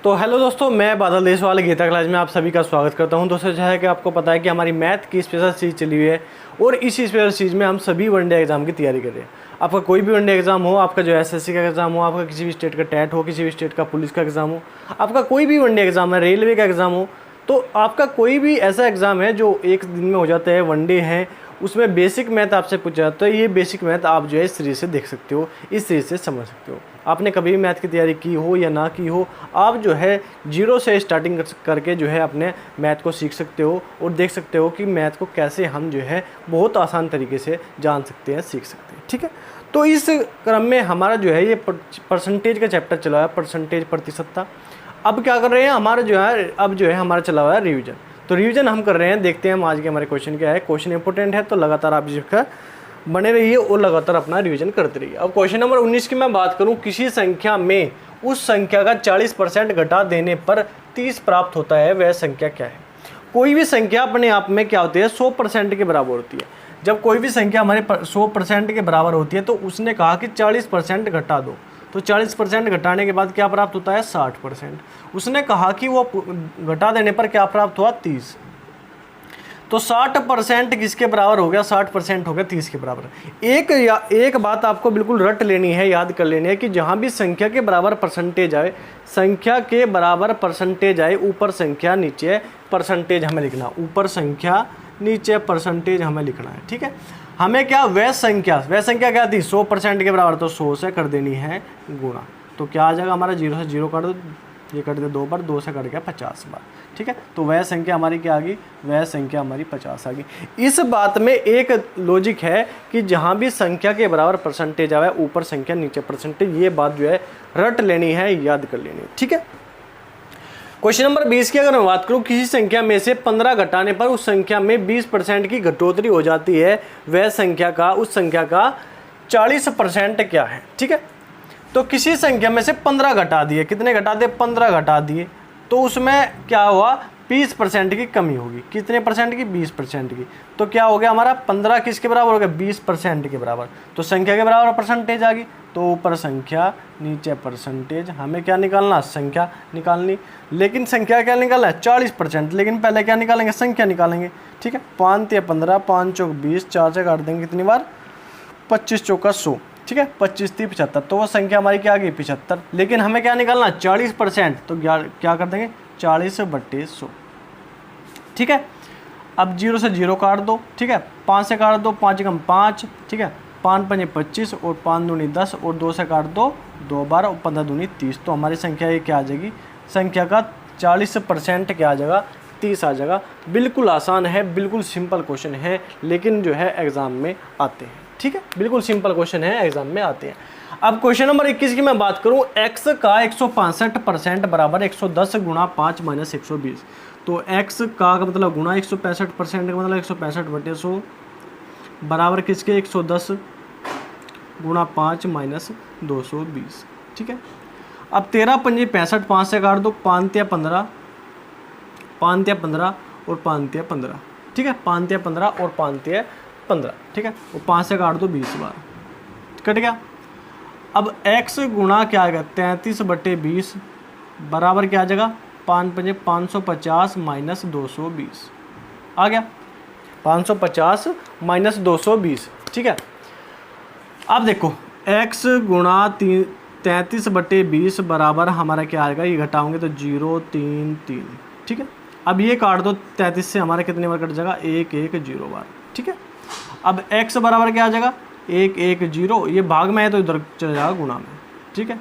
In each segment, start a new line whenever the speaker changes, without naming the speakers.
तो हेलो दोस्तों, मैं बादल देशवाल गीता क्लास में आप सभी का स्वागत करता हूं। दोस्तों जैसा है कि आपको पता है कि हमारी मैथ की स्पेशल सीरीज चली हुई है और इसी स्पेशल सीरीज में हम सभी वनडे एग्जाम की तैयारी कर रहे हैं। आपका कोई भी वनडे एग्जाम हो, आपका जो एसएससी का एग्जाम हो, आपका किसी भी स्टेट का टेट हो, किसी भी स्टेट का पुलिस का एग्जाम हो, आपका कोई भी वनडे एग्जाम है, रेलवे का एग्जाम हो, तो आपका कोई भी ऐसा एग्जाम है जो एक दिन में हो जाता है, वनडे है, उसमें बेसिक मैथ आपसे पूछा जाता है। ये बेसिक मैथ आप जो है इस सीरीज से देख सकते हो, इस सीरीज से समझ सकते हो। आपने कभी भी मैथ की तैयारी की हो या ना की हो, आप जो है जीरो से स्टार्टिंग करके जो है अपने मैथ को सीख सकते हो और देख सकते हो कि मैथ को कैसे हम जो है बहुत आसान तरीके से जान सकते हैं, सीख सकते हैं। ठीक है, तो इस क्रम में हमारा जो है ये परसेंटेज का चैप्टर चला है, परसेंटेज प्रतिशतता। अब क्या कर रहे हैं, हमारा जो है अब जो है हमारा चला हुआ है रिवीजन। तो रिवीजन हम कर रहे हैं, देखते हैं हम आज के हमारे क्वेश्चन क्या है। क्वेश्चन इंपॉर्टेंट है तो लगातार आप इसका बने रहिए और लगातार अपना रिवीजन करते रहिए। अब क्वेश्चन नंबर 19 की मैं बात करूं, किसी संख्या में उस संख्या का 40% घटा देने पर 30 प्राप्त होता है, वह संख्या क्या है। कोई भी संख्या अपने आप में क्या होती है, 100% के बराबर होती है। जब कोई भी संख्या हमारे 100% के बराबर होती है तो उसने कहा कि 40% घटा दो, तो 40% घटाने के बाद क्या प्राप्त होता है, 60%। उसने कहा कि वो घटा देने पर क्या प्राप्त हुआ, 30। तो 60% किसके बराबर हो गया, 60% हो गया 30 के बराबर। एक बात आपको बिल्कुल रट लेनी है, याद कर लेनी है कि जहाँ भी संख्या के बराबर परसेंटेज आए, संख्या के बराबर परसेंटेज आए, ऊपर संख्या नीचे परसेंटेज हमें लिखना, ऊपर संख्या नीचे परसेंटेज हमें लिखना है। ठीक है, हमें क्या, वह संख्या क्या थी, 100% के बराबर, तो 100 से कर देनी है गुणा। तो क्या आ जाएगा हमारा, 0 से 0 काट दो, ये कट दे 2 बार, 2 से कट गया 50 बार। ठीक है, तो वह संख्या हमारी क्या आ गई, वह संख्या हमारी 50 आ गई। इस बात में एक लॉजिक है कि जहाँ भी संख्या के बराबर परसेंटेज आवे, ऊपर संख्या नीचे परसेंटेज, ये बात जो है रट लेनी है, याद कर लेनी है। ठीक है, क्वेश्चन नंबर 20 की अगर मैं बात करूं, किसी संख्या में से 15 घटाने पर उस संख्या में 20% की घटोतरी हो जाती है, वह संख्या का, उस संख्या का 40% क्या है। ठीक है, तो किसी संख्या में से 15 घटा दिए, कितने घटा दिए, 15 घटा दिए, तो उसमें क्या हुआ, 20% की कमी होगी। कितने परसेंट की, 20% की। तो क्या हो गया हमारा, 15 किसके बराबर हो गया, 20% के बराबर। तो संख्या के बराबर परसेंटेज आ गई, तो ऊपर संख्या नीचे परसेंटेज। हमें क्या निकालना, संख्या निकालनी, लेकिन संख्या क्या निकालना है, 40%। लेकिन पहले क्या निकालेंगे, संख्या निकालेंगे। ठीक है, 5 × 15, 5 × 4 20, 4 से काट देंगे कितनी बार, 25 × 4 100। ठीक है, 25 × 3 75, तो वो संख्या हमारी क्या आ गई, 75। लेकिन हमें क्या निकालना, 40%, तो क्या कर देंगे, 40/100। ठीक है, अब 0 से 0 काट दो। ठीक है, 5 से काट दो, 5 × 5। ठीक है, 5 × 5 = 25 और 5 दूनी 10 और 2 से काट दो 2 बार और 15 दूनी 30। तो हमारी संख्या ये क्या आ जाएगी, संख्या का 40% क्या आ जाएगा, 30 आ जाएगा। बिल्कुल आसान है, बिल्कुल सिंपल क्वेश्चन है, लेकिन जो है एग्जाम में आते हैं। ठीक है, बिल्कुल सिंपल क्वेश्चन है, एग्जाम में आते हैं। अब क्वेश्चन नंबर 21 की मैं बात करूं, x का 165% बराबर 110 × 5 - 120। तो x का मतलब गुणा 165% का मतलब 165/100 बराबर किसके, 110 × 5 - 220। ठीक है, अब 13 × 5 = 65, 5 से काट दो, 5 × 15, 5 × 15 और 5 × 15। ठीक है, 5 × 15 और 5 × 15। ठीक है, और 5 से काट दो 20 बार, कट गया। अब x गुणा क्या आएगा, 33/20 बराबर क्या आ जाएगा, 5 × 5 = 550 - 220 आ गया, 550 - 220। ठीक है, अब देखो x गुणा 33/20 बराबर हमारा क्या आएगा, ये घटाओगे तो 0 3 3। ठीक है, अब ये काट दो, 33 से हमारा कितने बार कट जाएगा, 1 1 0 बार। ठीक है, अब x बराबर क्या आ जाएगा, 1 1 0, ये भाग में है तो इधर चला जाएगा गुणा में। ठीक है,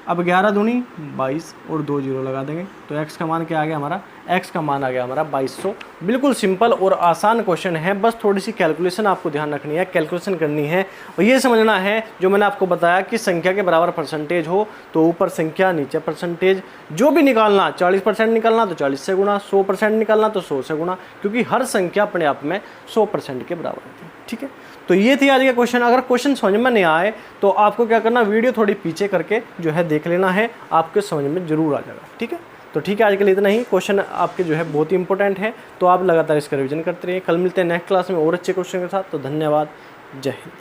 अब 11 दूनी 22 और 2 0 लगा देंगे, तो x का मान क्या आ गया हमारा, x का मान आ गया हमारा 2200। बिल्कुल सिंपल और आसान क्वेश्चन है, बस थोड़ी सी कैलकुलेशन आपको ध्यान रखनी है, कैलकुलेशन करनी है और ये समझना है जो मैंने आपको बताया कि संख्या के बराबर परसेंटेज हो तो ऊपर संख्या नीचे परसेंटेज। जो भी निकालना, 40% निकालना तो 40 से गुणा, 100% निकालना तो 100 से गुणा, क्योंकि हर संख्या अपने आप में 100% के बराबर होती है। ठीक है, तो ये थी आज का क्वेश्चन। अगर क्वेश्चन समझ में नहीं आए तो आपको क्या करना, वीडियो थोड़ी पीछे करके जो है देख लेना है, आपके समझ में जरूर आ जाएगा। ठीक है, तो ठीक है, आज के लिए इतना ही। क्वेश्चन आपके जो है बहुत ही इंपॉर्टेंट है, तो आप लगातार इसका रिवीजन करते रहिए। कल मिलते हैं नेक्स्ट क्लास में और अच्छे क्वेश्चन के साथ। तो धन्यवाद, जय हिंद।